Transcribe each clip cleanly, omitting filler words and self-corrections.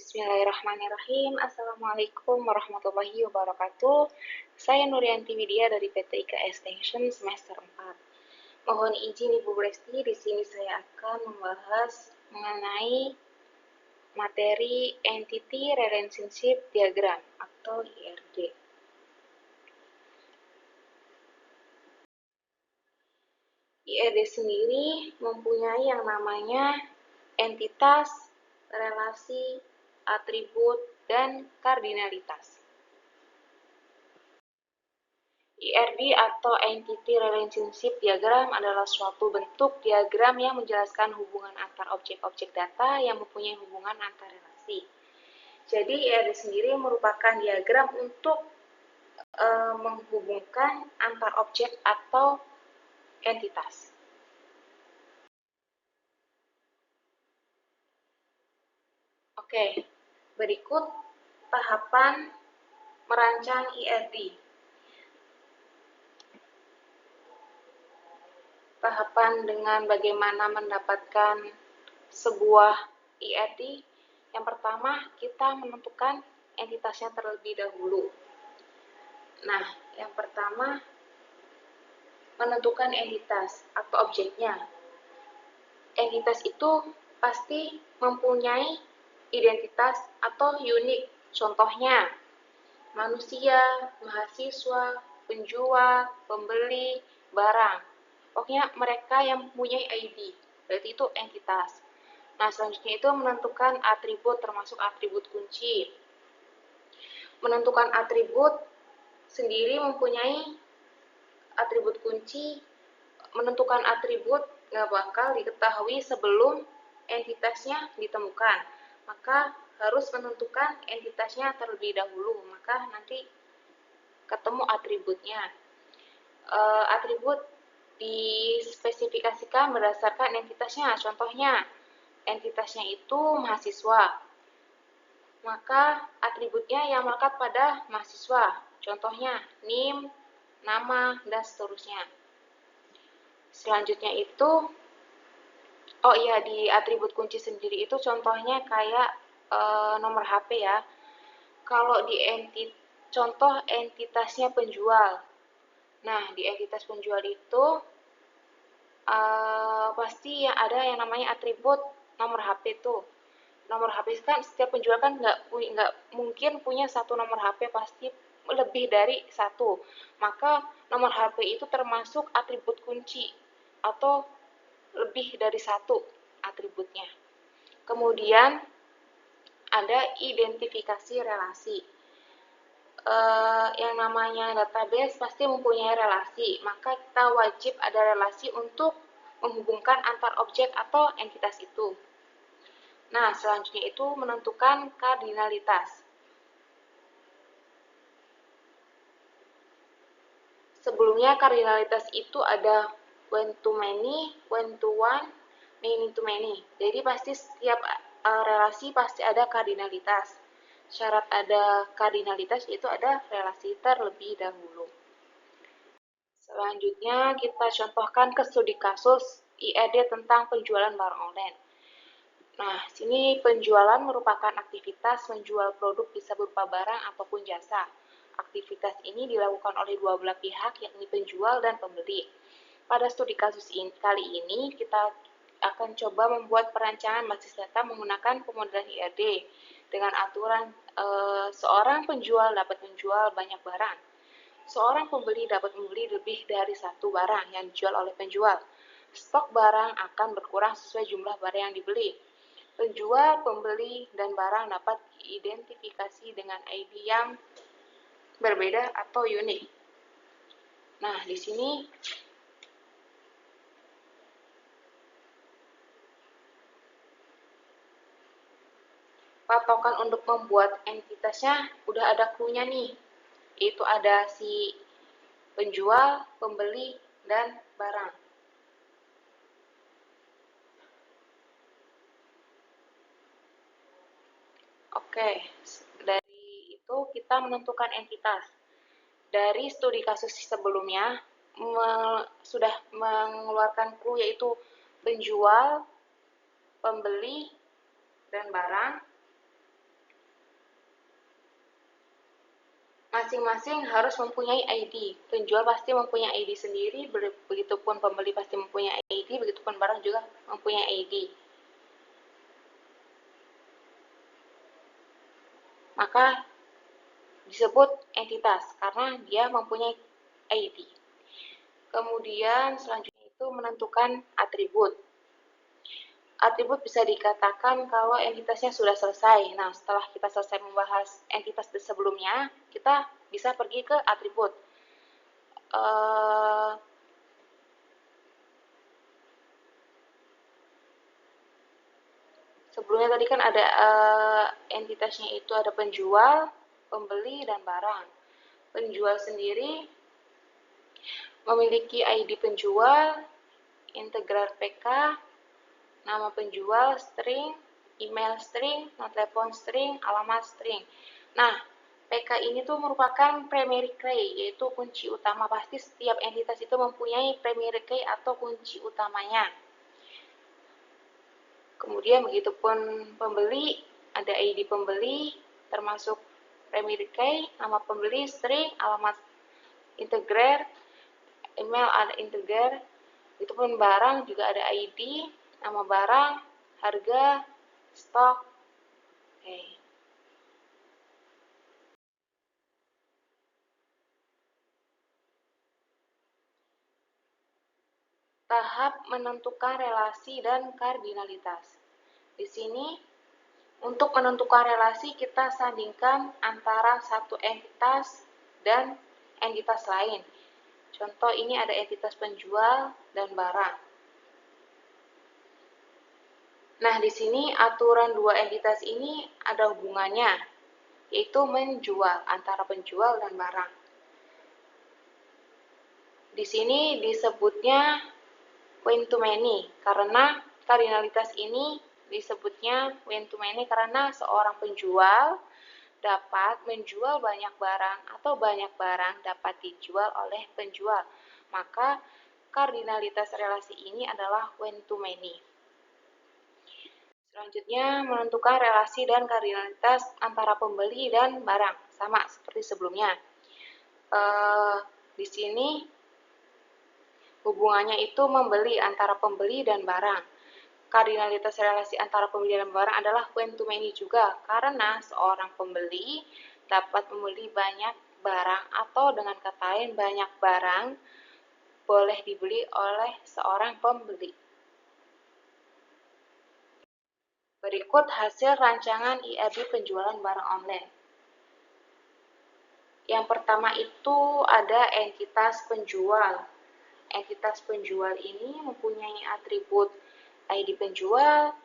Bismillahirrahmanirrahim. Assalamualaikum warahmatullahi wabarakatuh. Saya Nuryanti Widya dari PT IKA Extension semester 4. Mohon izin Ibu Lesti, di sini saya akan membahas mengenai materi Entity Relationship Diagram atau IRD. IRD sendiri mempunyai yang namanya entitas, relasi, atribut, dan kardinalitas. IRD atau Entity Relationship Diagram adalah suatu bentuk diagram yang menjelaskan hubungan antar objek-objek data yang mempunyai hubungan antar relasi. Jadi IRD sendiri merupakan diagram untuk menghubungkan antar objek atau entitas. Oke, berikut tahapan merancang IRD. Tahapan dengan bagaimana mendapatkan sebuah IRD. Yang pertama, kita menentukan entitasnya terlebih dahulu. Nah, yang pertama, menentukan entitas atau objeknya. Entitas itu pasti mempunyai identitas atau unik. Contohnya, manusia, mahasiswa, penjual, pembeli, barang. Pokoknya mereka yang mempunyai ID, berarti itu entitas. Nah, selanjutnya itu menentukan atribut, termasuk atribut kunci. Menentukan atribut sendiri mempunyai atribut kunci. Menentukan atribut nggak bakal diketahui sebelum entitasnya ditemukan. Maka harus menentukan entitasnya terlebih dahulu, maka nanti ketemu atributnya. Atribut dispesifikasikan berdasarkan entitasnya. Contohnya, entitasnya itu mahasiswa, maka atributnya yang melekat pada mahasiswa. Contohnya, NIM, nama, dan seterusnya. Selanjutnya itu, di atribut kunci sendiri itu contohnya kayak nomor HP ya. Kalau di contoh entitasnya penjual. Nah, di entitas penjual itu pasti ada yang namanya atribut nomor HP tuh. Nomor HP kan setiap penjual kan nggak mungkin punya satu nomor HP, pasti lebih dari satu. Maka nomor HP itu termasuk atribut kunci atau lebih dari satu atributnya. Kemudian ada identifikasi relasi. Yang namanya database pasti mempunyai relasi, maka kita wajib ada relasi untuk menghubungkan antar objek atau entitas itu. Nah, selanjutnya itu menentukan kardinalitas. Sebelumnya kardinalitas itu ada one to many, one to one, many to many. Jadi pasti setiap relasi pasti ada kardinalitas. Syarat ada kardinalitas itu ada relasi terlebih dahulu. Selanjutnya kita contohkan ke studi kasus IRD tentang penjualan barang online. Nah, sini penjualan merupakan aktivitas menjual produk bisa berupa barang ataupun jasa. Aktivitas ini dilakukan oleh dua belah pihak, yakni penjual dan pembeli. Pada studi kasus kali ini, kita akan coba membuat perancangan basis data menggunakan pemodelan IRD dengan aturan seorang penjual dapat menjual banyak barang. Seorang pembeli dapat membeli lebih dari satu barang yang dijual oleh penjual. Stok barang akan berkurang sesuai jumlah barang yang dibeli. Penjual, pembeli, dan barang dapat diidentifikasi dengan ID yang berbeda atau unik. Nah, di sini patokan untuk membuat entitasnya udah ada clue-nya nih. Itu ada si penjual, pembeli, dan barang. Oke, dari itu kita menentukan entitas. Dari studi kasus sebelumnya sudah mengeluarkan clue yaitu penjual, pembeli, dan barang. Masing-masing harus mempunyai ID. Penjual pasti mempunyai ID sendiri, begitupun pembeli pasti mempunyai ID, begitupun barang juga mempunyai ID. Maka disebut entitas karena dia mempunyai ID. Kemudian selanjutnya itu menentukan atribut. Atribut bisa dikatakan kalau entitasnya sudah selesai. Nah, setelah kita selesai membahas entitas sebelumnya, kita bisa pergi ke atribut. Sebelumnya tadi kan ada entitasnya itu ada penjual, pembeli, dan barang. Penjual sendiri memiliki ID penjual, integral PK, nama penjual, string, email string, nomor telepon string, alamat string. Nah, PK ini tuh merupakan primary key, yaitu kunci utama. Pasti setiap entitas itu mempunyai primary key atau kunci utamanya. Kemudian begitupun pembeli, ada ID pembeli, termasuk primary key, nama pembeli, string, alamat integer, email ada integer. Begitupun barang juga ada ID, nama barang, harga, stok. Oke. Tahap menentukan relasi dan kardinalitas. Di sini untuk menentukan relasi kita sandingkan antara satu entitas dan entitas lain. Contoh ini ada entitas penjual dan barang. Nah, di sini aturan dua entitas ini ada hubungannya, yaitu menjual antara penjual dan barang. Di sini disebutnya one to many karena kardinalitas ini disebutnya one to many karena seorang penjual dapat menjual banyak barang atau banyak barang dapat dijual oleh penjual. Maka kardinalitas relasi ini adalah one to many. Selanjutnya menentukan relasi dan kardinalitas antara pembeli dan barang, sama seperti sebelumnya. Di sini hubungannya itu membeli antara pembeli dan barang. Kardinalitas relasi antara pembeli dan barang adalah one to many juga, karena seorang pembeli dapat membeli banyak barang atau dengan kata lain banyak barang boleh dibeli oleh seorang pembeli. Berikut hasil rancangan IRD penjualan barang online. Yang pertama itu ada entitas penjual. Entitas penjual ini mempunyai atribut ID penjual,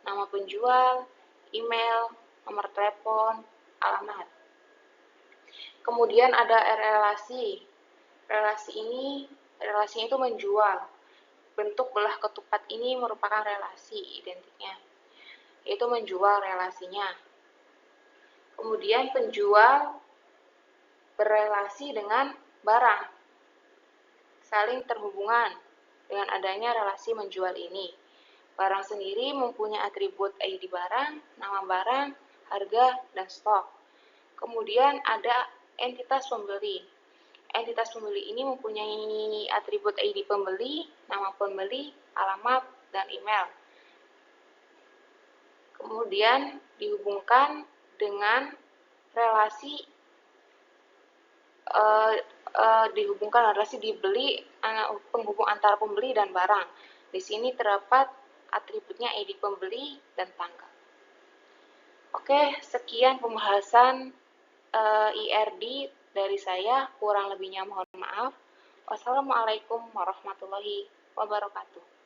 nama penjual, email, nomor telepon, alamat. Kemudian ada relasi. Relasinya itu menjual. Bentuk belah ketupat ini merupakan relasi identiknya, yaitu menjual relasinya. Kemudian penjual berelasi dengan barang, saling terhubungan dengan adanya relasi menjual ini. Barang sendiri mempunyai atribut ID barang, nama barang, harga, dan stok. Kemudian ada entitas pembeli. Entitas pembeli ini mempunyai atribut ID pembeli, nama pembeli, alamat, dan email. Kemudian dihubungkan dengan relasi penghubung antara pembeli dan barang. Di sini terdapat atributnya ID pembeli dan tanggal. Oke, sekian pembahasan IRD dari saya. Kurang lebihnya mohon maaf. Wassalamualaikum warahmatullahi wabarakatuh.